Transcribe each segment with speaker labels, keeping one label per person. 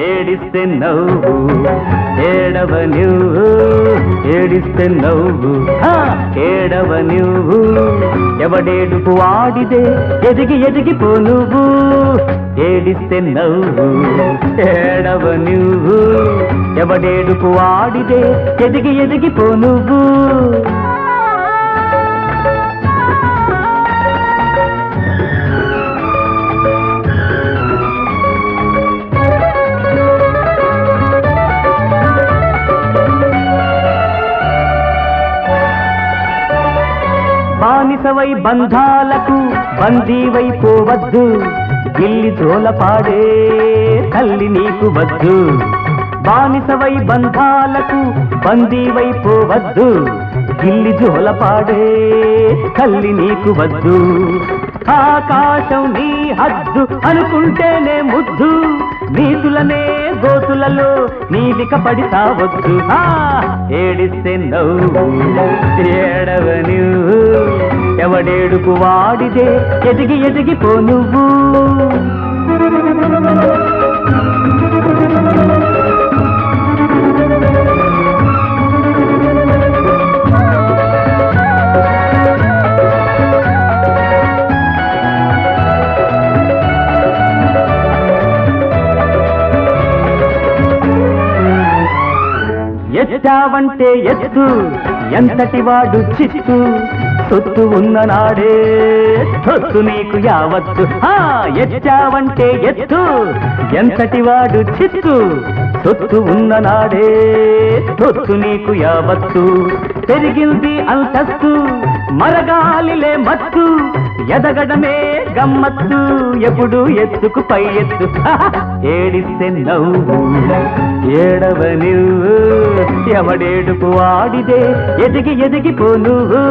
Speaker 1: ఏడిస్తే నవ్వు ఏడవ నువ్వు ఏడిస్తే నవ్వు ఏడవ నువ్వు ఎవడేడుపు వాడిదే ఎదిగి ఎదిగిపో నువ్వు ఏడిస్తే నవ్వు ఏడవ నువ్వు ఎవడేడుపు వాడిదే ఎదిగి ఎదిగిపో నువ్వు బానిసవై బంధాలకు బందీవై పోవద్దు గిల్లి జోలపాడే తల్లి నీకు వద్దు బానిసవై బంధాలకు బందీవై పోవద్దు గిల్లి జోలపాడే తల్లి నీకు వద్దు ఆకాశం నీ హద్దు అనుకుంటేనే ముద్దు నీతులనే గోతులలో నీలిక పడి సావద్దు ఏడిస్తే నవ్వు ఏడవ నువ్వు ఎవడేడుపు వాడిదే ఎదిగి ఎదిగిపో నువ్వు ఎత్తావంటే ఎత్తు ఎంతటి వాడు చిత్తు సొత్తు ఉన్న నాడే సొత్తు నీకు యావత్తు ఎత్తావంటే ఎత్తు ఎంతటి వాడు చిత్తు సొత్తు ఉన్న నాడే సొత్తు నీకు యావత్తు పెరిగింది అంతస్తు మరగాలిలే మత్తు ఎదగడమే గమ్మత్తు ఎప్పుడు ఎత్తుకు పై ఎత్తు ఏడిస్తే నవ్వు ఏడవ నువ్వు ఎవడేడుపు వాడిదే ఎదిగి ఎదిగిపో నువ్వు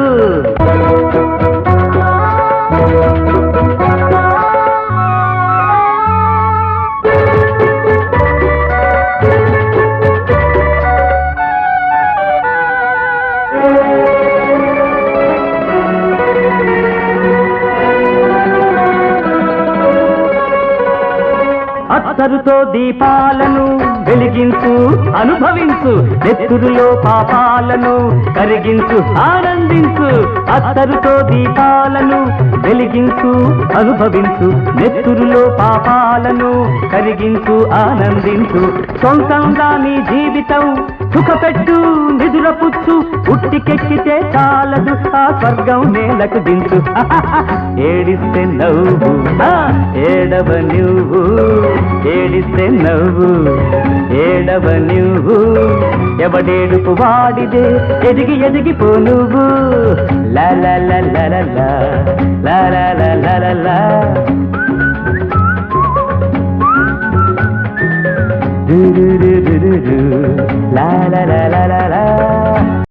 Speaker 1: అత్తరుతో దీపాలను వెలిగించు అనుభవించు నెత్తురులో పాపాలను కరిగించు ఆనందించు అత్తరుతో దీపాలను వెలిగించు అనుభవించు నెత్తురులో పాపాలను కరిగించు ఆనందించు సొంతంగా నీ జీవితం సుఖపెట్టు నిదురపుచ్చు ఉట్టికెక్కితే చాలదు ఆ స్వర్గం నేలకు దించు ఏడిస్తే నవ్వు ఏడవ నువ్వు ఏడిస్తే నవ్వు ఏడవ నువ్వు ఎవడేడుపు వాడిదే ఎదిగి ఎదిగిపో నువ్వు లా లా లా లా లా లా లా లా లా లా లా la la la la la